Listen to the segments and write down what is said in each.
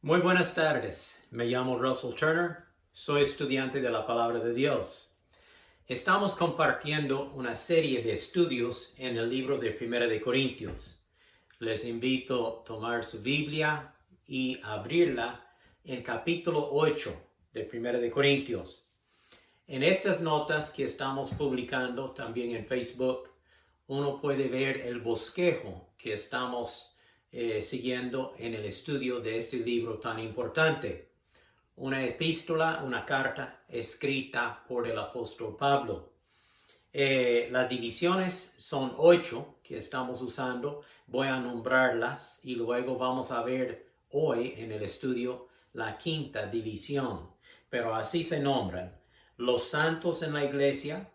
Muy buenas tardes, me llamo Russell Turner, soy estudiante de la Palabra de Dios. Estamos compartiendo una serie de estudios en el libro de Primera de Corintios. Les invito a tomar su Biblia y abrirla en capítulo 8 de Primera de Corintios. En estas notas que estamos publicando también en Facebook, uno puede ver el bosquejo que estamos siguiendo en el estudio de este libro tan importante. Una epístola, una carta escrita por el apóstol Pablo. Las divisiones son 8 que estamos usando. Voy a nombrarlas y luego vamos a ver hoy en el estudio la quinta división. Pero así se nombran: los santos en la iglesia,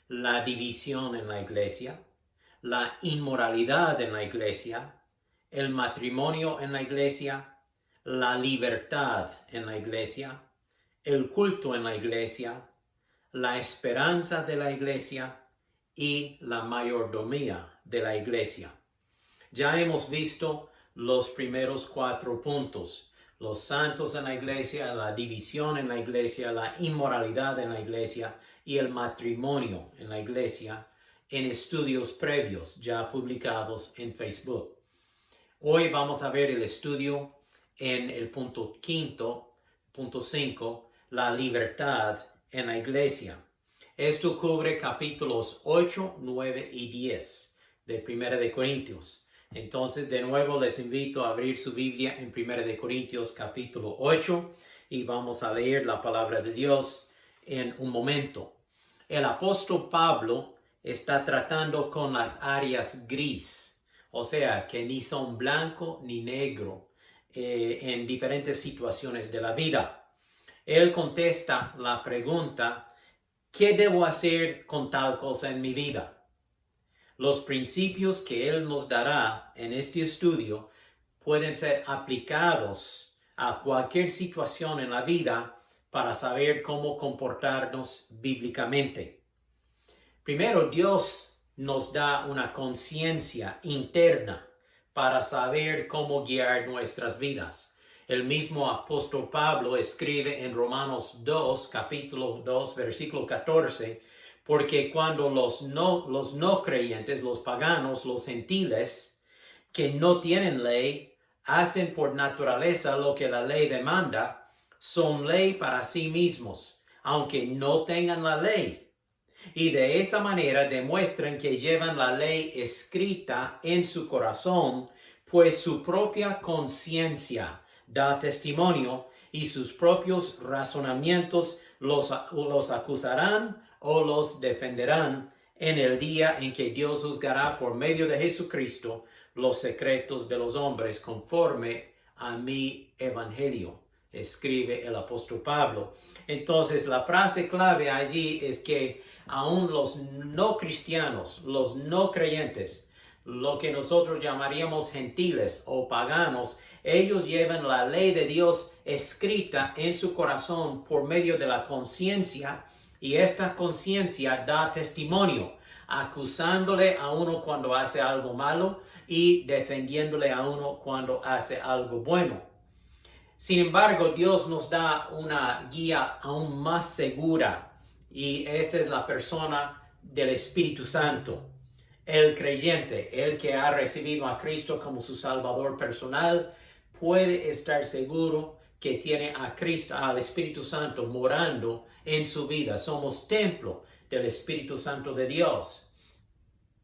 la división en la iglesia, la inmoralidad en la iglesia, el matrimonio en la iglesia, la libertad en la iglesia, el culto en la iglesia, la esperanza de la iglesia y la mayordomía de la iglesia. Ya hemos visto los primeros 4 puntos: los santos en la iglesia, la división en la iglesia, la inmoralidad en la iglesia y el matrimonio en la iglesia, en estudios previos ya publicados en Facebook. Hoy vamos a ver el estudio en el punto 5, la libertad en la iglesia. Esto cubre capítulos 8, 9 y 10 de Primera de Corintios. Entonces, de nuevo, les invito a abrir su Biblia en Primera de Corintios capítulo 8 y vamos a leer la palabra de Dios en un momento. El apóstol Pablo está tratando con las áreas gris, o sea, que ni son blanco ni negro en diferentes situaciones de la vida. Él contesta la pregunta: ¿qué debo hacer con tal cosa en mi vida? Los principios que él nos dará en este estudio pueden ser aplicados a cualquier situación en la vida para saber cómo comportarnos bíblicamente. Primero, Dios nos da una conciencia interna para saber cómo guiar nuestras vidas. El mismo apóstol Pablo escribe en Romanos 2, capítulo 2, versículo 14, porque cuando los no creyentes, los paganos, los gentiles, que no tienen ley, hacen por naturaleza lo que la ley demanda, son ley para sí mismos, aunque no tengan la ley. Y de esa manera demuestran que llevan la ley escrita en su corazón, pues su propia conciencia da testimonio y sus propios razonamientos los acusarán o los defenderán en el día en que Dios juzgará por medio de Jesucristo los secretos de los hombres conforme a mi evangelio, escribe el apóstol Pablo. Entonces, la frase clave allí es que aún los no cristianos, los no creyentes, lo que nosotros llamaríamos gentiles o paganos, ellos llevan la ley de Dios escrita en su corazón por medio de la conciencia, y esta conciencia da testimonio, acusándole a uno cuando hace algo malo y defendiéndole a uno cuando hace algo bueno. Sin embargo, Dios nos da una guía aún más segura, y esta es la persona del Espíritu Santo. El creyente, el que ha recibido a Cristo como su Salvador personal, puede estar seguro que tiene a Cristo, al Espíritu Santo, morando en su vida. Somos templo del Espíritu Santo de Dios.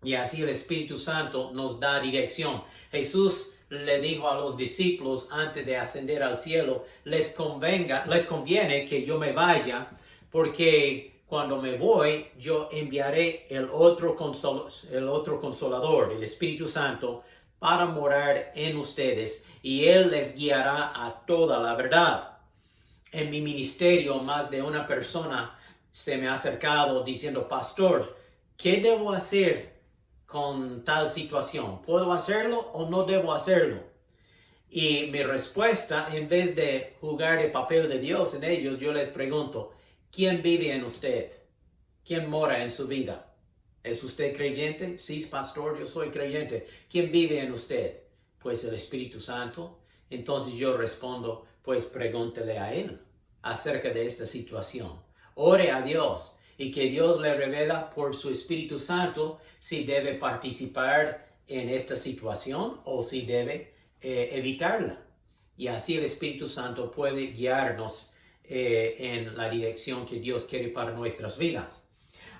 Y así el Espíritu Santo nos da dirección. Jesús le dijo a los discípulos antes de ascender al cielo: les conviene que yo me vaya, porque cuando me voy, yo enviaré el otro consolador, el Espíritu Santo, para morar en ustedes, y Él les guiará a toda la verdad. En mi ministerio, más de una persona se me ha acercado diciendo: pastor, ¿qué debo hacer con tal situación? ¿Puedo hacerlo o no debo hacerlo? Y mi respuesta, en vez de jugar el papel de Dios en ellos, yo les pregunto: ¿quién vive en usted? ¿Quién mora en su vida? ¿Es usted creyente? Sí, pastor, yo soy creyente. ¿Quién vive en usted? Pues el Espíritu Santo. Entonces yo respondo: pues pregúntele a Él acerca de esta situación. Ore a Dios y que Dios le revela por su Espíritu Santo si debe participar en esta situación o si debe evitarla. Y así el Espíritu Santo puede guiarnos en la dirección que Dios quiere para nuestras vidas.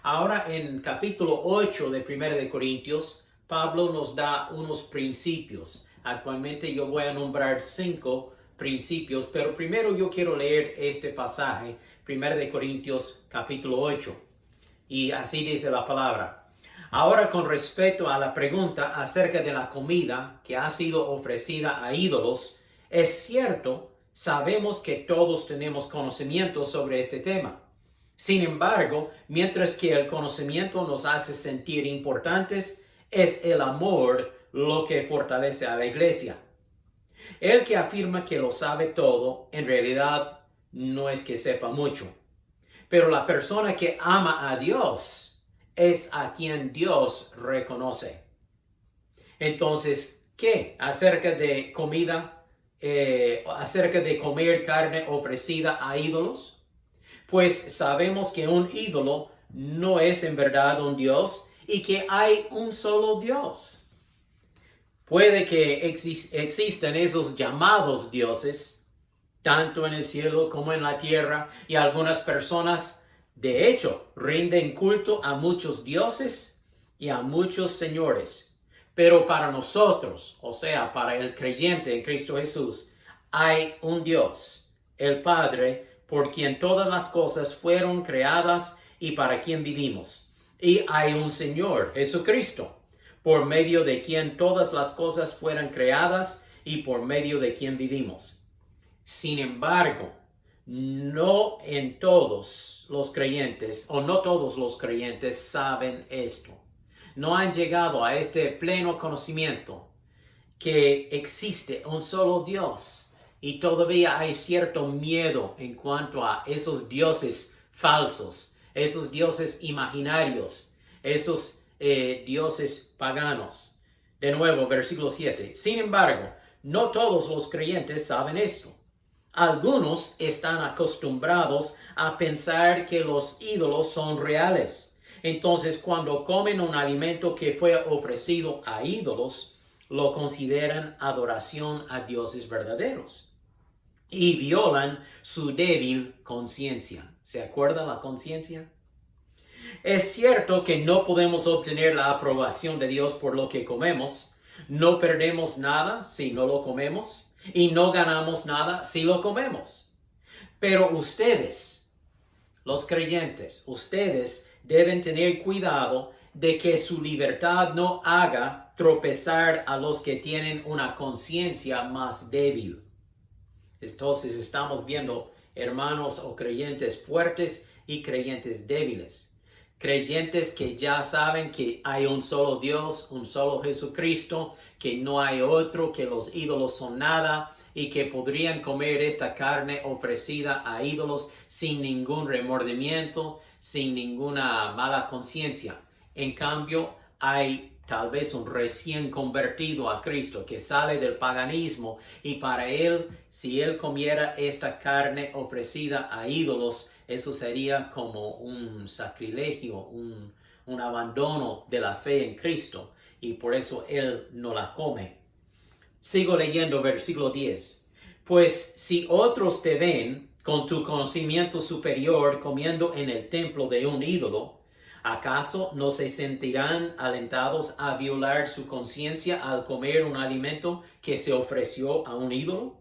Ahora en capítulo 8 de 1 de Corintios, Pablo nos da unos principios. Actualmente yo voy a nombrar 5 principios, pero primero yo quiero leer este pasaje, 1 de Corintios capítulo 8. Y así dice la palabra. Ahora con respecto a la pregunta acerca de la comida que ha sido ofrecida a ídolos, es cierto, sabemos que todos tenemos conocimiento sobre este tema. Sin embargo, mientras que el conocimiento nos hace sentir importantes, es el amor lo que fortalece a la iglesia. El que afirma que lo sabe todo, en realidad no es que sepa mucho. Pero la persona que ama a Dios es a quien Dios reconoce. Entonces, ¿qué acerca de comida? Acerca de comer carne ofrecida a ídolos? Pues sabemos que un ídolo no es en verdad un Dios y que hay un solo Dios. Puede que existan esos llamados dioses, tanto en el cielo como en la tierra, y algunas personas, de hecho, rinden culto a muchos dioses y a muchos señores. Pero para nosotros, o sea, para el creyente en Cristo Jesús, hay un Dios, el Padre, por quien todas las cosas fueron creadas y para quien vivimos. Y hay un Señor, Jesucristo, por medio de quien todas las cosas fueron creadas y por medio de quien vivimos. Sin embargo, no todos los creyentes saben esto. No han llegado a este pleno conocimiento que existe un solo Dios y todavía hay cierto miedo en cuanto a esos dioses falsos, esos dioses imaginarios, esos dioses paganos. De nuevo, versículo 7. Sin embargo, no todos los creyentes saben esto. Algunos están acostumbrados a pensar que los ídolos son reales. Entonces, cuando comen un alimento que fue ofrecido a ídolos, lo consideran adoración a dioses verdaderos y violan su débil conciencia. ¿Se acuerdan la conciencia? Es cierto que no podemos obtener la aprobación de Dios por lo que comemos. No perdemos nada si no lo comemos y no ganamos nada si lo comemos. Pero ustedes, los creyentes, ustedes deben tener cuidado de que su libertad no haga tropezar a los que tienen una conciencia más débil. Entonces estamos viendo hermanos o creyentes fuertes y creyentes débiles. Creyentes que ya saben que hay un solo Dios, un solo Jesucristo, que no hay otro, que los ídolos son nada y que podrían comer esta carne ofrecida a ídolos sin ningún remordimiento, sin ninguna mala conciencia. En cambio, hay tal vez un recién convertido a Cristo que sale del paganismo y para él, si él comiera esta carne ofrecida a ídolos, eso sería como un sacrilegio, un abandono de la fe en Cristo y por eso él no la come. Sigo leyendo versículo 10. Pues si otros te ven con tu conocimiento superior comiendo en el templo de un ídolo, ¿acaso no se sentirán alentados a violar su conciencia al comer un alimento que se ofreció a un ídolo?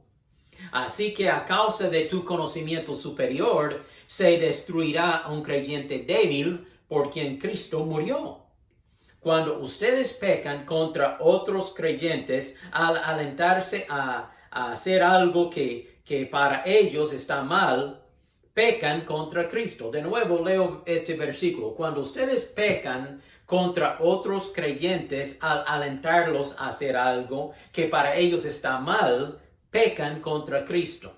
Así que a causa de tu conocimiento superior se destruirá un creyente débil por quien Cristo murió. Cuando ustedes pecan contra otros creyentes al alentarse a hacer algo que para ellos está mal, pecan contra Cristo. De nuevo leo este versículo. Cuando ustedes pecan contra otros creyentes al alentarlos a hacer algo que para ellos está mal, pecan contra Cristo.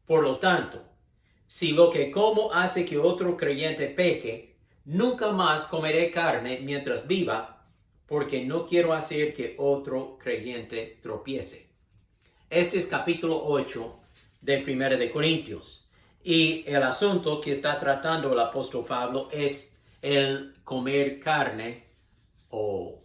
Por lo tanto, si lo que como hace que otro creyente peque, nunca más comeré carne mientras viva, porque no quiero hacer que otro creyente tropiece. Este es capítulo 8 de 1 de Corintios. Y el asunto que está tratando el apóstol Pablo es el comer carne o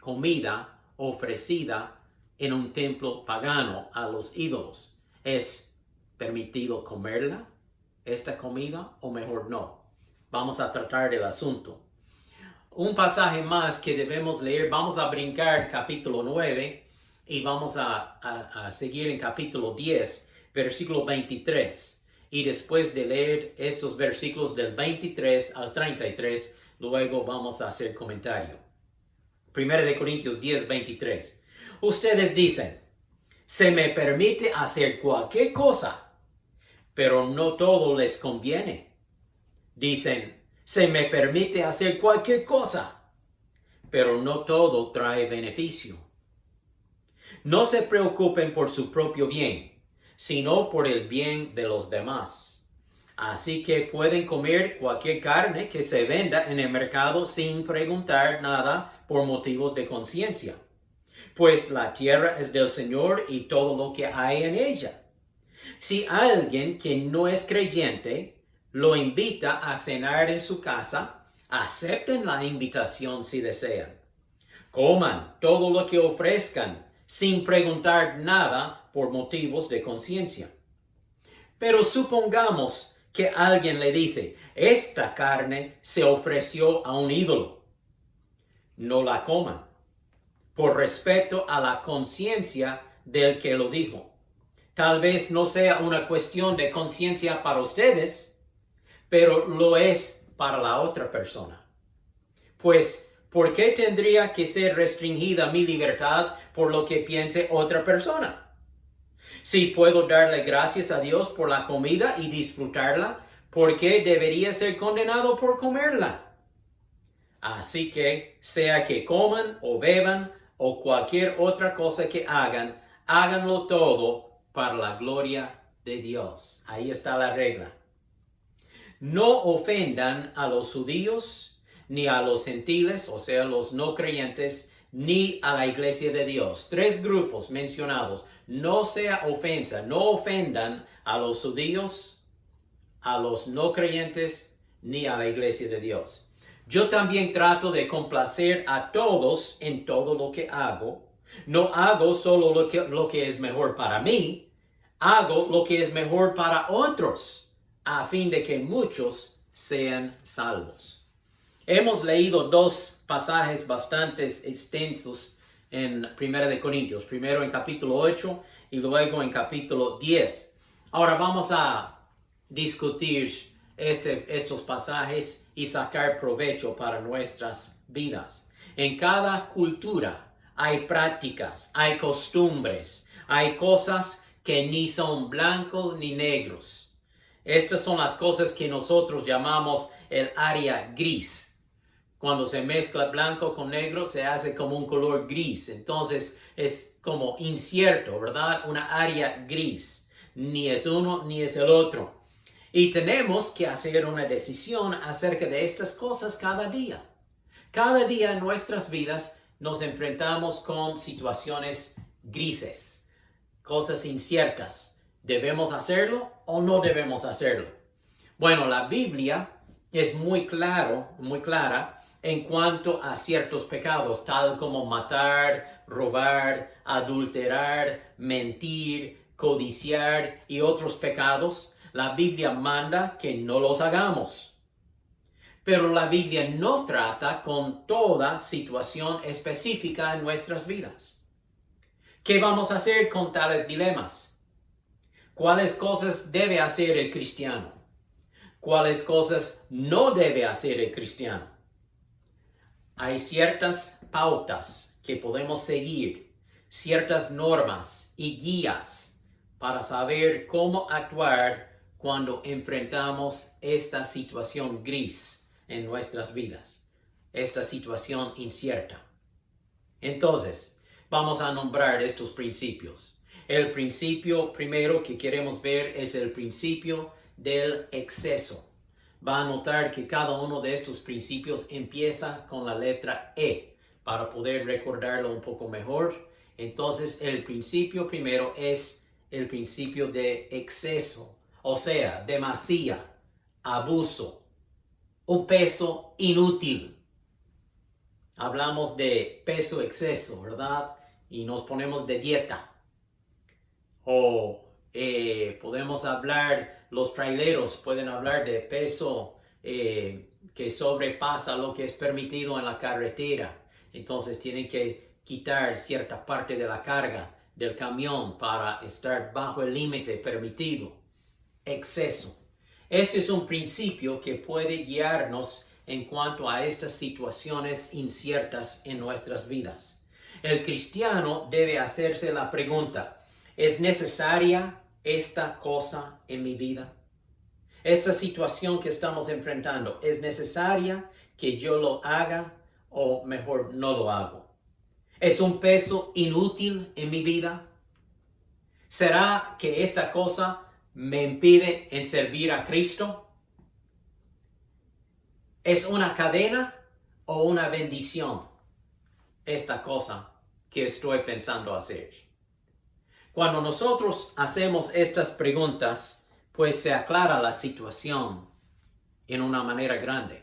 comida ofrecida en un templo pagano a los ídolos. ¿Es permitido comerla, esta comida, o mejor no? Vamos a tratar del asunto. Un pasaje más que debemos leer, vamos a brincar capítulo 9 y vamos a seguir en capítulo 10, versículo 23. Y después de leer estos versículos del 23 al 33, luego vamos a hacer comentario. 1 de Corintios 10, 23. Ustedes dicen, se me permite hacer cualquier cosa, pero no todo les conviene. Dicen, se me permite hacer cualquier cosa, pero no todo trae beneficio. No se preocupen por su propio bien, sino por el bien de los demás. Así que pueden comer cualquier carne que se venda en el mercado sin preguntar nada por motivos de conciencia. Pues la tierra es del Señor y todo lo que hay en ella. Si alguien que no es creyente lo invita a cenar en su casa, acepten la invitación si desean. Coman todo lo que ofrezcan sin preguntar nada por motivos de conciencia. Pero supongamos que alguien le dice, esta carne se ofreció a un ídolo. No la coman, por respeto a la conciencia del que lo dijo. Tal vez no sea una cuestión de conciencia para ustedes, pero lo es para la otra persona. Pues, ¿por qué tendría que ser restringida mi libertad por lo que piense otra persona? Si puedo darle gracias a Dios por la comida y disfrutarla, ¿por qué debería ser condenado por comerla? Así que, sea que coman o beban o cualquier otra cosa que hagan, háganlo todo para la gloria de Dios. Ahí está la regla. No ofendan a los judíos, ni a los gentiles, o sea, los no creyentes, ni a la iglesia de Dios. 3 grupos mencionados. No sea ofensa, no ofendan a los judíos, a los no creyentes, ni a la iglesia de Dios. Yo también trato de complacer a todos en todo lo que hago. No hago solo lo que es mejor para mí, hago lo que es mejor para otros, a fin de que muchos sean salvos. Hemos leído 2 pasajes bastante extensos en 1 de Corintios, primero en capítulo 8 y luego en capítulo 10. Ahora vamos a discutir estos pasajes y sacar provecho para nuestras vidas. En cada cultura hay prácticas, hay costumbres, hay cosas que ni son blancos ni negros. Estas son las cosas que nosotros llamamos el área gris. Cuando se mezcla blanco con negro, se hace como un color gris. Entonces, es como incierto, ¿verdad? Una área gris. Ni es uno, ni es el otro. Y tenemos que hacer una decisión acerca de estas cosas cada día. Cada día en nuestras vidas nos enfrentamos con situaciones grises, cosas inciertas. ¿Debemos hacerlo o no debemos hacerlo? Bueno, la Biblia es muy clara en cuanto a ciertos pecados, tal como matar, robar, adulterar, mentir, codiciar y otros pecados. La Biblia manda que no los hagamos. Pero la Biblia no trata con toda situación específica en nuestras vidas. ¿Qué vamos a hacer con tales dilemas? ¿Cuáles cosas debe hacer el cristiano? ¿Cuáles cosas no debe hacer el cristiano? Hay ciertas pautas que podemos seguir, ciertas normas y guías para saber cómo actuar cuando enfrentamos esta situación gris en nuestras vidas, esta situación incierta. Entonces, vamos a nombrar estos principios. El principio primero que queremos ver es el principio del exceso. Va a notar que cada uno de estos principios empieza con la letra E para poder recordarlo un poco mejor. Entonces, el principio primero es el principio de exceso, o sea, demasía, abuso, un peso inútil. Hablamos de peso exceso, ¿verdad? Y nos ponemos de dieta. O podemos hablar, los traileros pueden hablar de peso que sobrepasa lo que es permitido en la carretera. Entonces tienen que quitar cierta parte de la carga del camión para estar bajo el límite permitido. Exceso. Este es un principio que puede guiarnos en cuanto a estas situaciones inciertas en nuestras vidas. El cristiano debe hacerse la pregunta: ¿es necesaria esta cosa en mi vida? Esta situación que estamos enfrentando, ¿es necesaria que yo lo haga o mejor no lo hago? ¿Es un peso inútil en mi vida? ¿Será que esta cosa me impide en servir a Cristo? ¿Es una cadena o una bendición esta cosa que estoy pensando hacer? Cuando nosotros hacemos estas preguntas, pues se aclara la situación en una manera grande.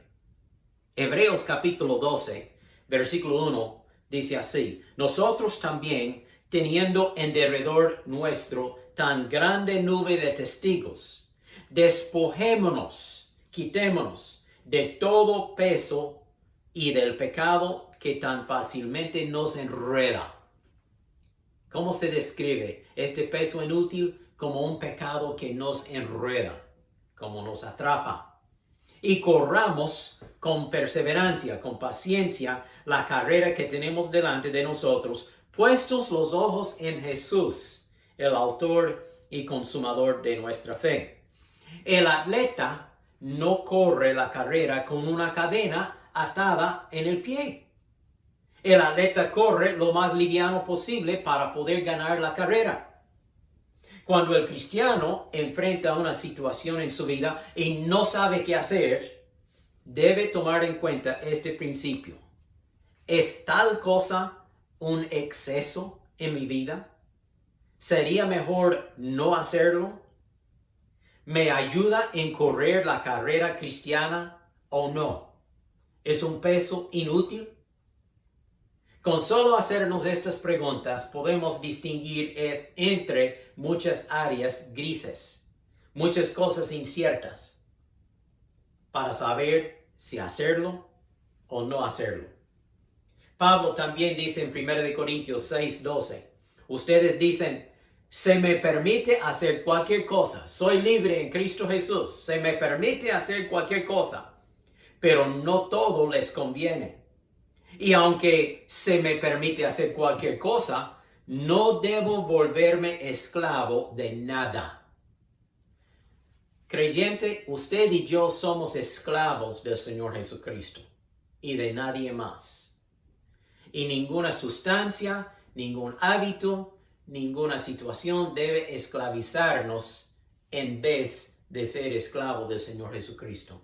Hebreos capítulo 12, versículo 1, dice así: nosotros también, teniendo en derredor nuestro tan grande nube de testigos, despojémonos, quitémonos de todo peso y del pecado que tan fácilmente nos enreda. ¿Cómo se describe este peso inútil? Como un pecado que nos enreda, como nos atrapa. Y corramos con perseverancia, con paciencia, la carrera que tenemos delante de nosotros, puestos los ojos en Jesús, el autor y consumador de nuestra fe. El atleta no corre la carrera con una cadena atada en el pie. El atleta corre lo más liviano posible para poder ganar la carrera. Cuando el cristiano enfrenta una situación en su vida y no sabe qué hacer, debe tomar en cuenta este principio. ¿Es tal cosa un exceso en mi vida? ¿Sería mejor no hacerlo? ¿Me ayuda en correr la carrera cristiana o no? ¿Es un peso inútil? Con solo hacernos estas preguntas podemos distinguir entre muchas áreas grises, muchas cosas inciertas, para saber si hacerlo o no hacerlo. Pablo también dice en 1 Corintios 6:12, ustedes dicen: se me permite hacer cualquier cosa, soy libre en Cristo Jesús, se me permite hacer cualquier cosa, pero no todo les conviene. Y aunque se me permite hacer cualquier cosa, no debo volverme esclavo de nada. Creyente, usted y yo somos esclavos del Señor Jesucristo y de nadie más. Y ninguna sustancia, ningún hábito, ninguna situación debe esclavizarnos en vez de ser esclavo del Señor Jesucristo.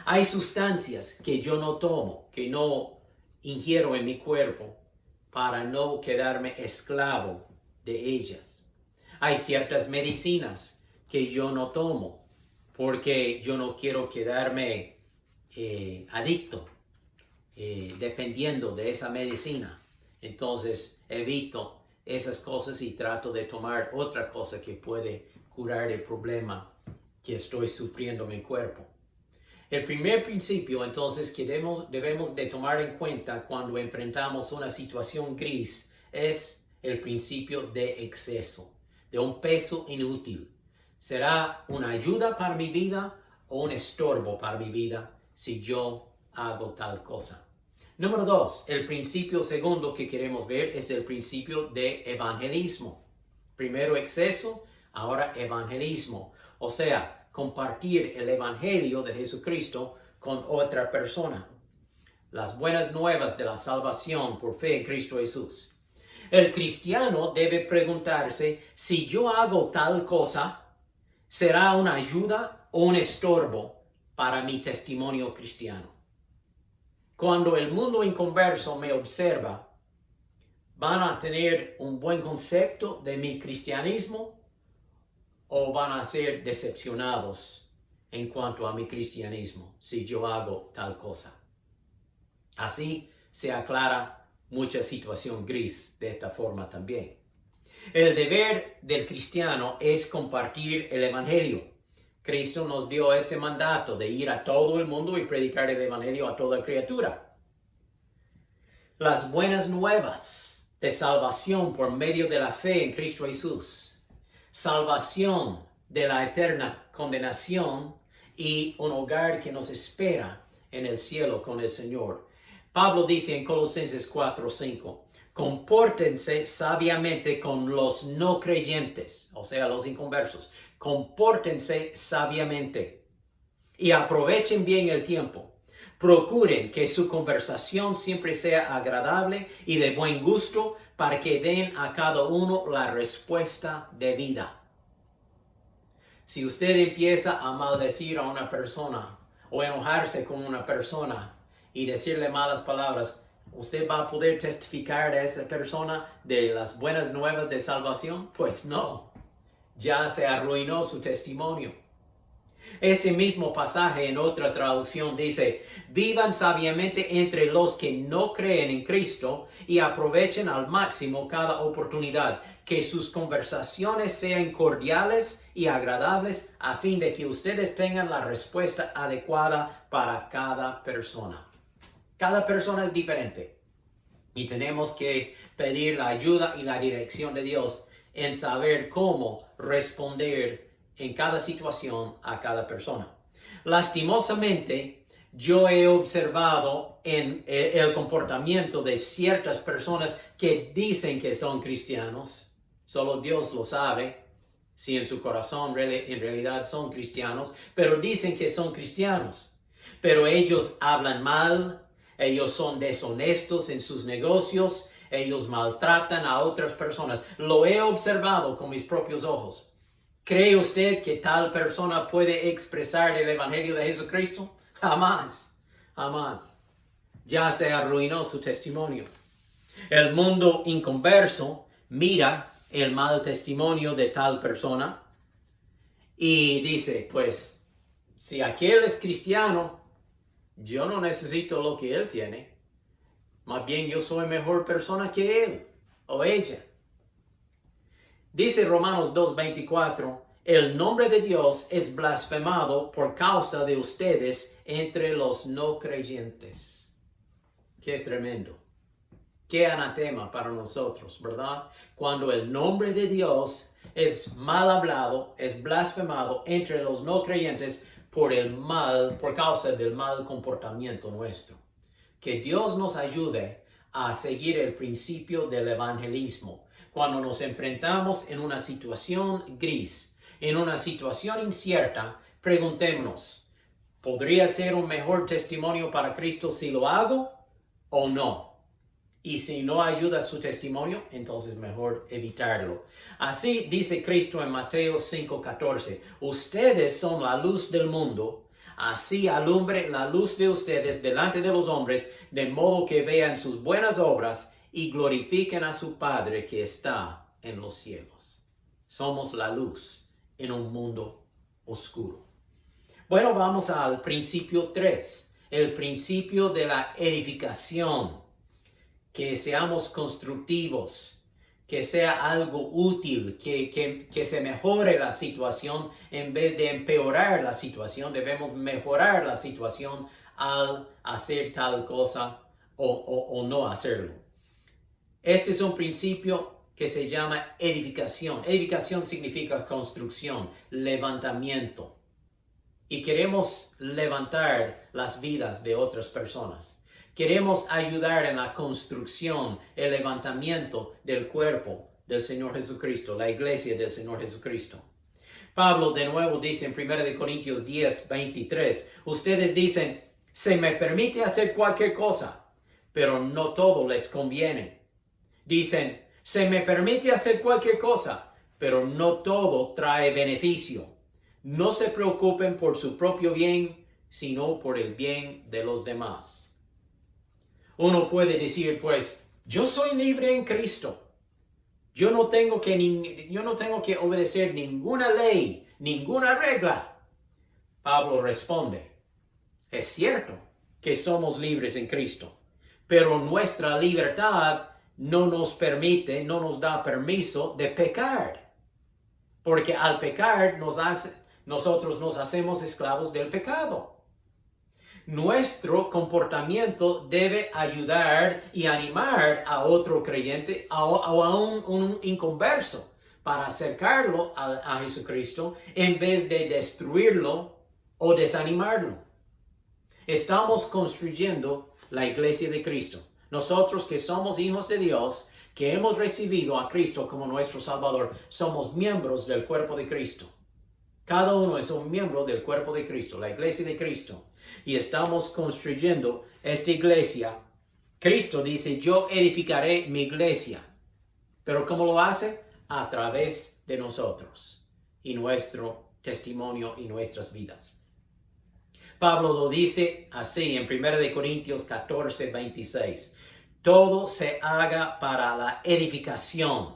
Hay sustancias que yo no tomo, que no ingiero en mi cuerpo para no quedarme esclavo de ellas. Hay ciertas medicinas que yo no tomo porque yo no quiero quedarme adicto, dependiendo de esa medicina. Entonces evito esas cosas y trato de tomar otra cosa que puede curar el problema que estoy sufriendo en mi cuerpo. El primer principio, entonces, que debemos de tomar en cuenta cuando enfrentamos una situación gris es el principio de exceso, de un peso inútil. ¿Será una ayuda para mi vida o un estorbo para mi vida si yo hago tal cosa? Número 2, el principio segundo que queremos ver es el principio de evangelismo. Primero exceso, ahora evangelismo. O sea, compartir el evangelio de Jesucristo con otra persona. Las buenas nuevas de la salvación por fe en Cristo Jesús. El cristiano debe preguntarse: si yo hago tal cosa, ¿será una ayuda o un estorbo para mi testimonio cristiano? Cuando el mundo inconverso me observa, ¿van a tener un buen concepto de mi cristianismo o van a ser decepcionados en cuanto a mi cristianismo si yo hago tal cosa. Así se aclara mucha situación gris de esta forma también. El deber del cristiano es compartir el evangelio. Cristo nos dio este mandato de ir a todo el mundo y predicar el evangelio a toda criatura. Las buenas nuevas de salvación por medio de la fe en Cristo Jesús. Salvación de la eterna condenación y un hogar que nos espera en el cielo con el Señor. Pablo dice en Colosenses 4:5, compórtense sabiamente con los no creyentes, o sea, los inconversos. Compórtense sabiamente y aprovechen bien el tiempo. Procuren que su conversación siempre sea agradable y de buen gusto para que den a cada uno la respuesta debida. Si usted empieza a maldecir a una persona o enojarse con una persona y decirle malas palabras, ¿usted va a poder testificar a esa persona de las buenas nuevas de salvación? Pues no, ya se arruinó su testimonio. Este mismo pasaje en otra traducción dice, vivan sabiamente entre los que no creen en Cristo y aprovechen al máximo cada oportunidad, que sus conversaciones sean cordiales y agradables a fin de que ustedes tengan la respuesta adecuada para cada persona. Cada persona es diferente y tenemos que pedir la ayuda y la dirección de Dios en saber cómo responder en cada situación a cada persona. Lastimosamente, yo he observado en el comportamiento de ciertas personas que dicen que son cristianos, solo Dios lo sabe, si en su corazón en realidad son cristianos, pero dicen que son cristianos, pero ellos hablan mal, ellos son deshonestos en sus negocios, ellos maltratan a otras personas. Lo he observado con mis propios ojos. ¿Cree usted que tal persona puede expresar el evangelio de Jesucristo? Jamás, jamás. Ya se arruinó su testimonio. El mundo inconverso mira el mal testimonio de tal persona y dice, pues, si aquel es cristiano, yo no necesito lo que él tiene. Más bien yo soy mejor persona que él o ella. Dice Romanos 2:24, el nombre de Dios es blasfemado por causa de ustedes entre los no creyentes. Qué tremendo. Qué anatema para nosotros, ¿verdad? Cuando el nombre de Dios es mal hablado, es blasfemado entre los no creyentes por causa del mal comportamiento nuestro. Que Dios nos ayude a seguir el principio del evangelismo. Cuando nos enfrentamos en una situación gris, en una situación incierta, preguntémonos, ¿podría ser un mejor testimonio para Cristo si lo hago o no? Y si no ayuda su testimonio, entonces mejor evitarlo. Así dice Cristo en Mateo 5:14, ustedes son la luz del mundo, así alumbre la luz de ustedes delante de los hombres, de modo que vean sus buenas obras y glorifiquen a su Padre que está en los cielos. Somos la luz en un mundo oscuro. Bueno, vamos al principio 3, el principio de la edificación. Que seamos constructivos, que sea algo útil, que se mejore la situación en vez de empeorar la situación. Debemos mejorar la situación al hacer tal cosa o no hacerlo. Este es un principio que se llama edificación. Edificación significa construcción, levantamiento. Y queremos levantar las vidas de otras personas. Queremos ayudar en la construcción, el levantamiento del cuerpo del Señor Jesucristo, la iglesia del Señor Jesucristo. Pablo de nuevo dice en 1 Corintios 10:23, ustedes dicen, se me permite hacer cualquier cosa, pero no todo les conviene. Dicen, se me permite hacer cualquier cosa, pero no todo trae beneficio. No se preocupen por su propio bien, sino por el bien de los demás. Uno puede decir, pues, yo soy libre en Cristo. Yo no tengo que obedecer ninguna ley, ninguna regla. Pablo responde, es cierto que somos libres en Cristo, pero nuestra libertad no nos permite, no nos da permiso de pecar. Porque al pecar nosotros nos hacemos esclavos del pecado. Nuestro comportamiento debe ayudar y animar a otro creyente o a un inconverso para acercarlo a Jesucristo en vez de destruirlo o desanimarlo. Estamos construyendo la iglesia de Cristo. Nosotros que somos hijos de Dios, que hemos recibido a Cristo como nuestro Salvador, somos miembros del cuerpo de Cristo. Cada uno es un miembro del cuerpo de Cristo, la iglesia de Cristo. Y estamos construyendo esta iglesia. Cristo dice, yo edificaré mi iglesia. Pero ¿cómo lo hace? A través de nosotros y nuestro testimonio y nuestras vidas. Pablo lo dice así en 1 Corintios 14, 26. Todo se haga para la edificación,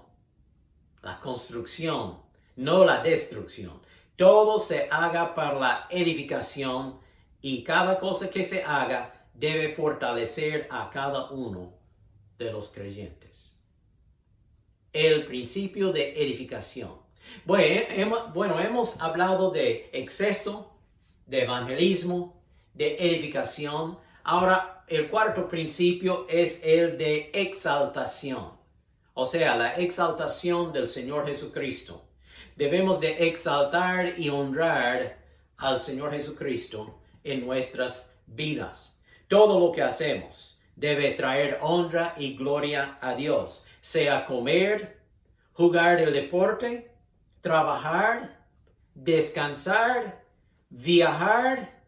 la construcción, no la destrucción. Todo se haga para la edificación y cada cosa que se haga debe fortalecer a cada uno de los creyentes. El principio de edificación. Bueno, hemos hablado de exceso, de evangelismo, de edificación. Ahora, el cuarto principio es el de exaltación. O sea, la exaltación del Señor Jesucristo. Debemos de exaltar y honrar al Señor Jesucristo en nuestras vidas. Todo lo que hacemos debe traer honra y gloria a Dios. Sea comer, jugar el deporte, trabajar, descansar, viajar,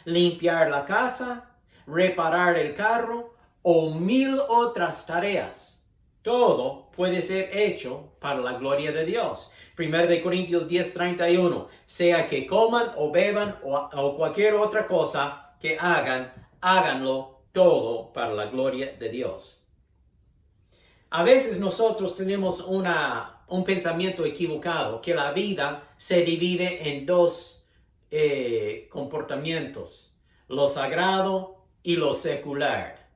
limpiar la casa, reparar el carro o 1000 otras tareas. Todo puede ser hecho para la gloria de Dios. 1 Corintios 10:31. Sea que coman o beban o cualquier otra cosa que hagan, háganlo todo para la gloria de Dios. A veces nosotros tenemos un pensamiento equivocado, que la vida se divide en dos comportamientos, lo sagrado y lo secular,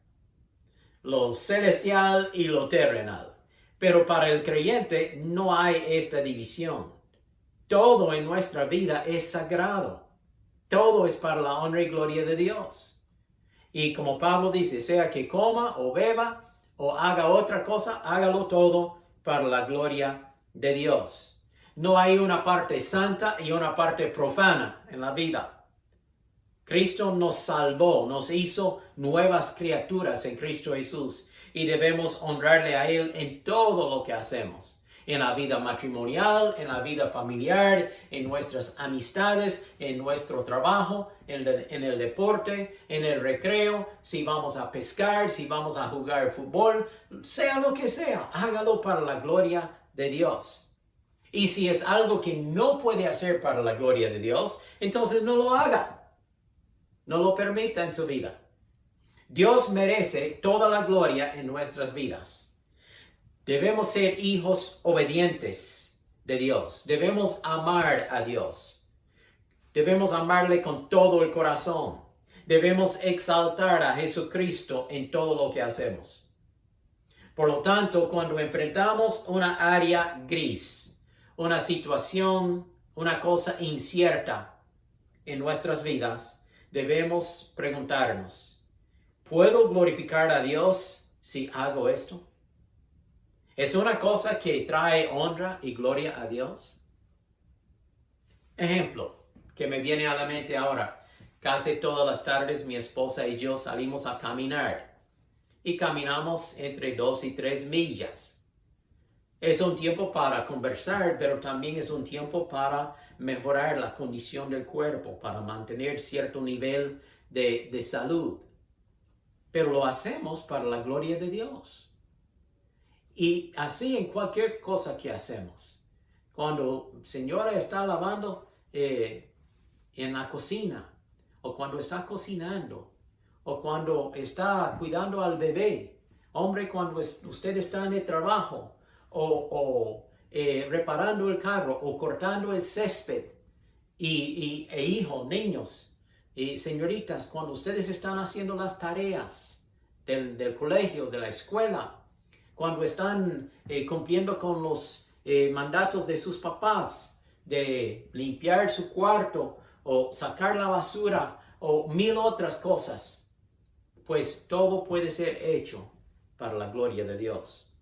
lo celestial y lo terrenal. Pero para el creyente no hay esta división. Todo en nuestra vida es sagrado. Todo es para la honra y gloria de Dios. Y como Pablo dice, sea que coma o beba o haga otra cosa, hágalo todo para la gloria de Dios. No hay una parte santa y una parte profana en la vida. Cristo nos salvó, nos hizo nuevas criaturas en Cristo Jesús y debemos honrarle a Él en todo lo que hacemos. En la vida matrimonial, en la vida familiar, en nuestras amistades, en nuestro trabajo, en el deporte, en el recreo, si vamos a pescar, si vamos a jugar fútbol, sea lo que sea, hágalo para la gloria de Dios. Y si es algo que no puede hacer para la gloria de Dios, entonces no lo haga. No lo permita en su vida. Dios merece toda la gloria en nuestras vidas. Debemos ser hijos obedientes de Dios. Debemos amar a Dios. Debemos amarle con todo el corazón. Debemos exaltar a Jesucristo en todo lo que hacemos. Por lo tanto, cuando enfrentamos una área gris, una situación, una cosa incierta en nuestras vidas, debemos preguntarnos, ¿puedo glorificar a Dios si hago esto? ¿Es una cosa que trae honra y gloria a Dios? Ejemplo que me viene a la mente ahora. Casi todas las tardes mi esposa y yo salimos a caminar y caminamos entre 2 y 3 millas. Es un tiempo para conversar, pero también es un tiempo para mejorar la condición del cuerpo, para mantener cierto nivel de salud. Pero lo hacemos para la gloria de Dios. Y así en cualquier cosa que hacemos. Cuando señora está lavando en la cocina, o cuando está cocinando, o cuando está cuidando al bebé, hombre, cuando usted está en el trabajo, reparando el carro o cortando el césped. E hijos, niños y señoritas, cuando ustedes están haciendo las tareas del colegio, de la escuela, cuando están cumpliendo con los mandatos de sus papás, de limpiar su cuarto o sacar la basura o mil otras cosas, pues todo puede ser hecho para la gloria de Dios.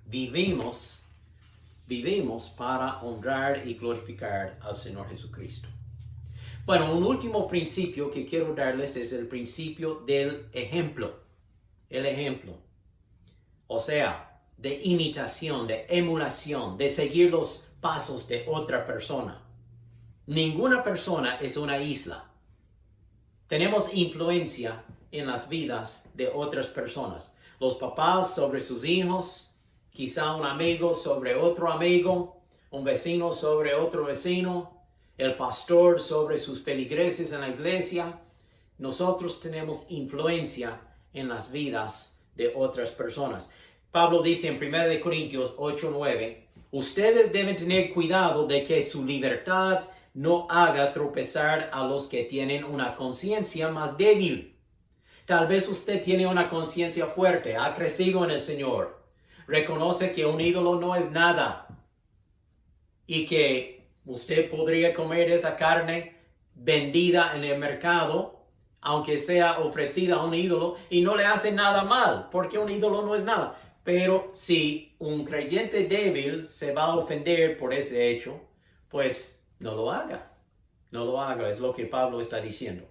Vivimos para honrar y glorificar al Señor Jesucristo. Bueno, un último principio que quiero darles es el principio del ejemplo. El ejemplo. O sea, de imitación, de emulación, de seguir los pasos de otra persona. Ninguna persona es una isla. Tenemos influencia en las vidas de otras personas. Los papás sobre sus hijos, quizá un amigo sobre otro amigo, un vecino sobre otro vecino, el pastor sobre sus feligreses en la iglesia. Nosotros tenemos influencia en las vidas de otras personas. Pablo dice en 1 Corintios 8:9, ustedes deben tener cuidado de que su libertad no haga tropezar a los que tienen una conciencia más débil. Tal vez usted tiene una conciencia fuerte, ha crecido en el Señor. Reconoce que un ídolo no es nada y que usted podría comer esa carne vendida en el mercado, aunque sea ofrecida a un ídolo, y no le hace nada mal, porque un ídolo no es nada. Pero si un creyente débil se va a ofender por ese hecho, pues no lo haga. No lo haga, es lo que Pablo está diciendo.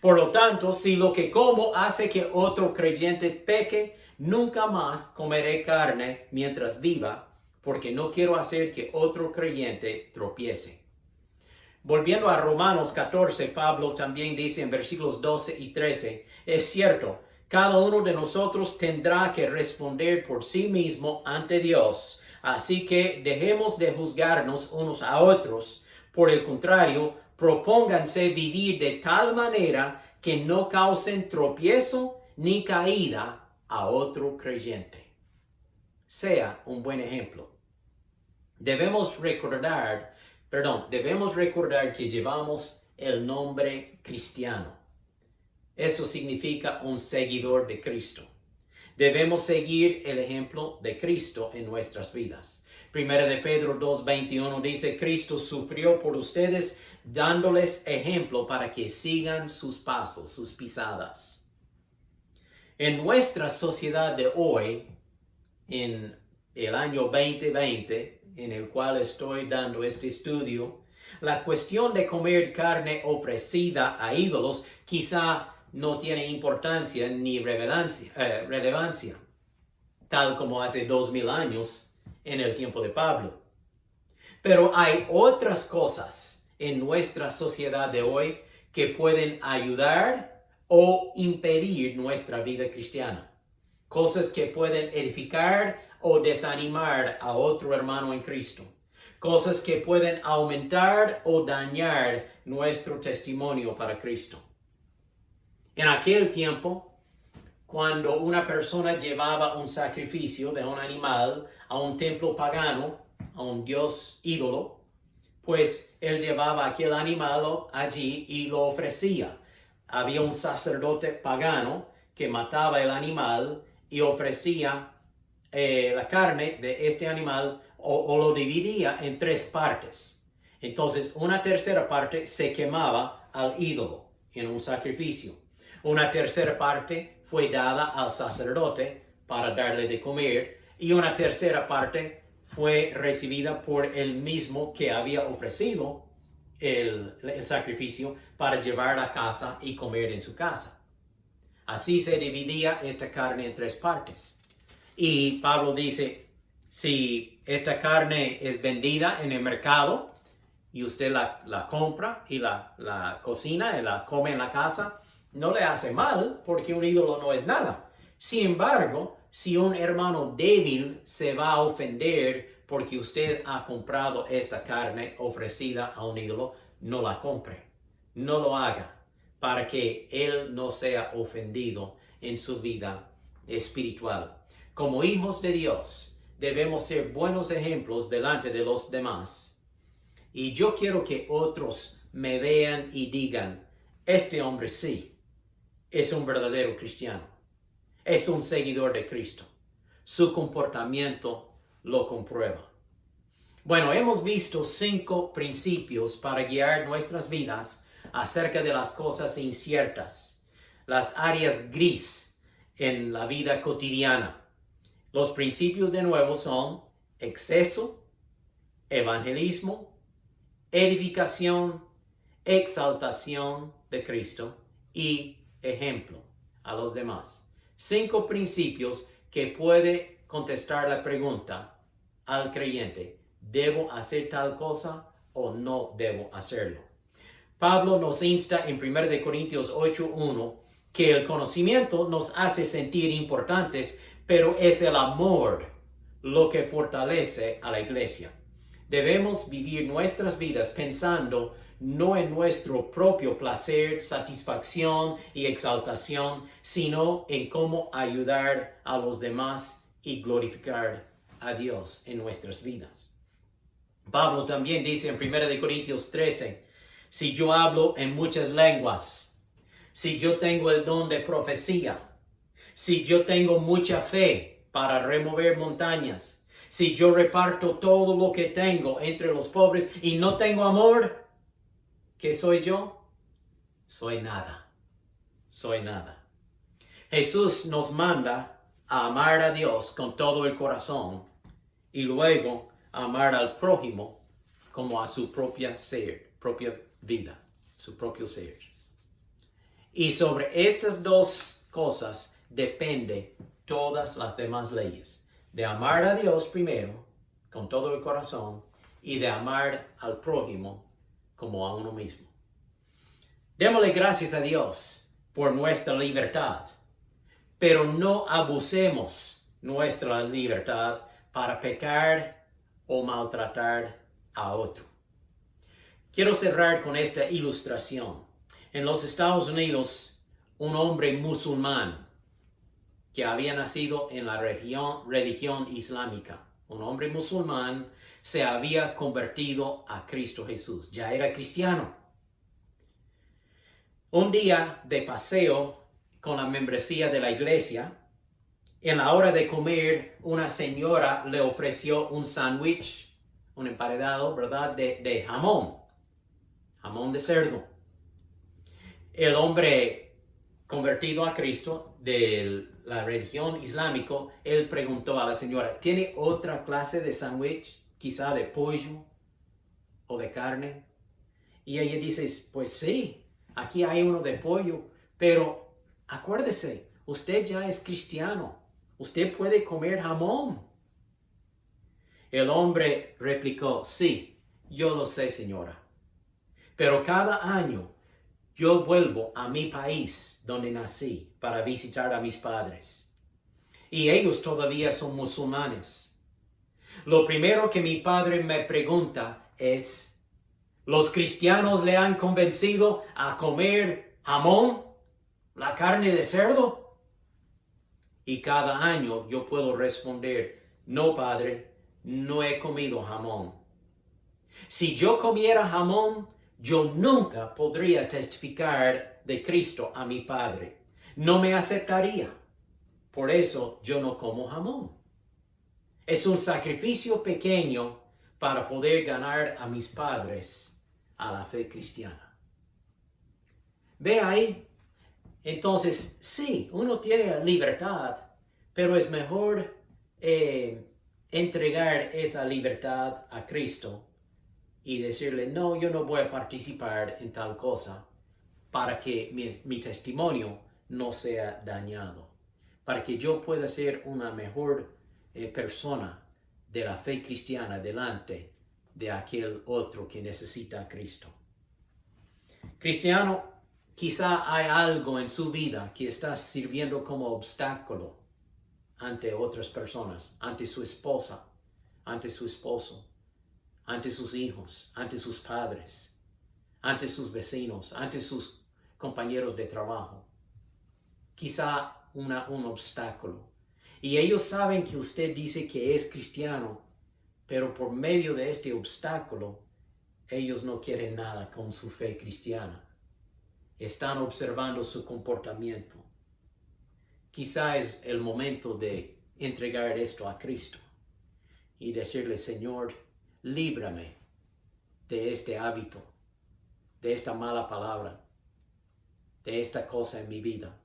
Por lo tanto, si lo que como hace que otro creyente peque, nunca más comeré carne mientras viva, porque no quiero hacer que otro creyente tropiece. Volviendo a Romanos 14, Pablo también dice en versículos 12 y 13, es cierto, cada uno de nosotros tendrá que responder por sí mismo ante Dios, así que dejemos de juzgarnos unos a otros. Por el contrario, propónganse vivir de tal manera que no causen tropiezo ni caída a otro creyente. Sea un buen ejemplo. Debemos recordar que llevamos el nombre cristiano. Esto significa un seguidor de Cristo. Debemos seguir el ejemplo de Cristo en nuestras vidas. 1 de Pedro 2:21 dice, Cristo sufrió por ustedes, dándoles ejemplo para que sigan sus pasos, sus pisadas. En nuestra sociedad de hoy, en el año 2020, en el cual estoy dando este estudio, la cuestión de comer carne ofrecida a ídolos quizá no tiene importancia ni relevancia, tal como hace 2000 años en el tiempo de Pablo. Pero hay otras cosas en nuestra sociedad de hoy que pueden ayudar o impedir nuestra vida cristiana. Cosas que pueden edificar o desanimar a otro hermano en Cristo. Cosas que pueden aumentar o dañar nuestro testimonio para Cristo. En aquel tiempo, cuando una persona llevaba un sacrificio de un animal a un templo pagano, a un dios ídolo, pues él llevaba aquel animal allí y lo ofrecía. Había un sacerdote pagano que mataba el animal y ofrecía la carne de este animal o lo dividía en 3 partes. Entonces, una tercera parte se quemaba al ídolo en un sacrificio. Una tercera parte fue dada al sacerdote para darle de comer y una tercera parte fue recibida por el mismo que había ofrecido el sacrificio para llevar a casa y comer en su casa. Así se dividía esta carne en 3 partes. Y Pablo dice, si esta carne es vendida en el mercado y usted la compra y la cocina y la come en la casa, no le hace mal porque un ídolo no es nada. Sin embargo, si un hermano débil se va a ofender porque usted ha comprado esta carne ofrecida a un ídolo, no la compre, no lo haga, para que él no sea ofendido en su vida espiritual. Como hijos de Dios, debemos ser buenos ejemplos delante de los demás. Y yo quiero que otros me vean y digan, este hombre sí, es un verdadero cristiano, es un seguidor de Cristo. Su comportamiento lo comprueba. Bueno, hemos visto 5 principios para guiar nuestras vidas acerca de las cosas inciertas, las áreas gris en la vida cotidiana. Los principios de nuevo son exceso, evangelismo, edificación, exaltación de Cristo y ejemplo a los demás. 5 principios que puede contestar la pregunta al creyente: ¿debo hacer tal cosa o no debo hacerlo? Pablo nos insta en 1 Corintios 8:1 que el conocimiento nos hace sentir importantes, pero es el amor lo que fortalece a la iglesia. Debemos vivir nuestras vidas pensando no en nuestro propio placer, satisfacción y exaltación, sino en cómo ayudar a los demás y glorificar a Dios en nuestras vidas. Pablo también dice en 1 Corintios 13, si yo hablo en muchas lenguas, si yo tengo el don de profecía, si yo tengo mucha fe para remover montañas, si yo reparto todo lo que tengo entre los pobres y no tengo amor, ¿qué soy yo? Soy nada. Soy nada. Jesús nos manda a amar a Dios con todo el corazón y luego amar al prójimo como a su propia vida, su propio ser. Y sobre estas 2 cosas depende todas las demás leyes. De amar a Dios primero, con todo el corazón, y de amar al prójimo como a uno mismo. Démosle gracias a Dios por nuestra libertad, pero no abusemos nuestra libertad para pecar o maltratar a otro. Quiero cerrar con esta ilustración. En los Estados Unidos, un hombre musulmán que había nacido en la religión islámica, un hombre musulmán, se había convertido a Cristo Jesús. Ya era cristiano. Un día de paseo con la membresía de la iglesia, en la hora de comer, una señora le ofreció un sándwich, un emparedado, ¿verdad?, de jamón de cerdo. El hombre convertido a Cristo de la religión islámica, él preguntó a la señora, ¿tiene otra clase de sándwich? Quizá de pollo o de carne. Y ella dice, pues sí, aquí hay uno de pollo, pero acuérdese, usted ya es cristiano, usted puede comer jamón. El hombre replicó, sí, yo lo sé, señora, pero cada año yo vuelvo a mi país donde nací para visitar a mis padres. Y ellos todavía son musulmanes. Lo primero que mi padre me pregunta es, ¿los cristianos le han convencido a comer jamón, la carne de cerdo? Y cada año yo puedo responder, no, padre, no he comido jamón. Si yo comiera jamón, yo nunca podría testificar de Cristo a mi padre. No me aceptaría. Por eso yo no como jamón. Es un sacrificio pequeño para poder ganar a mis padres a la fe cristiana. ¿Ve ahí? Entonces, sí, uno tiene libertad, pero es mejor entregar esa libertad a Cristo y decirle, no, yo no voy a participar en tal cosa para que mi testimonio no sea dañado, para que yo pueda ser una mejor persona de la fe cristiana delante de aquel otro que necesita a Cristo. Cristiano, quizá hay algo en su vida que está sirviendo como obstáculo ante otras personas, ante su esposa, ante su esposo, ante sus hijos, ante sus padres, ante sus vecinos, ante sus compañeros de trabajo. Quizá un obstáculo. Y ellos saben que usted dice que es cristiano, pero por medio de este obstáculo, ellos no quieren nada con su fe cristiana. Están observando su comportamiento. Quizá es el momento de entregar esto a Cristo y decirle, Señor, líbrame de este hábito, de esta mala palabra, de esta cosa en mi vida,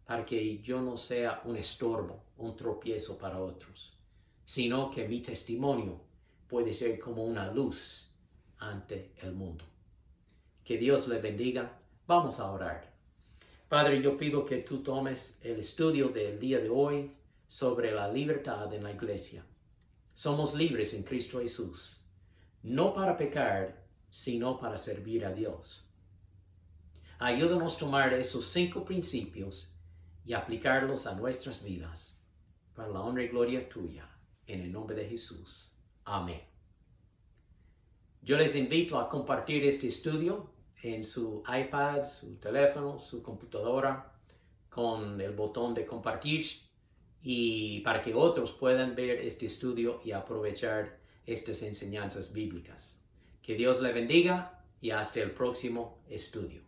para que yo no sea un estorbo, un tropiezo para otros, sino que mi testimonio puede ser como una luz ante el mundo. Que Dios le bendiga. Vamos a orar. Padre, yo pido que tú tomes el estudio del día de hoy sobre la libertad en la iglesia. Somos libres en Cristo Jesús, no para pecar, sino para servir a Dios. Ayúdanos a tomar estos 5 principios y aplicarlos a nuestras vidas, para la honra y gloria tuya, en el nombre de Jesús. Amén. Yo les invito a compartir este estudio en su iPad, su teléfono, su computadora, con el botón de compartir, y para que otros puedan ver este estudio y aprovechar estas enseñanzas bíblicas. Que Dios le bendiga y hasta el próximo estudio.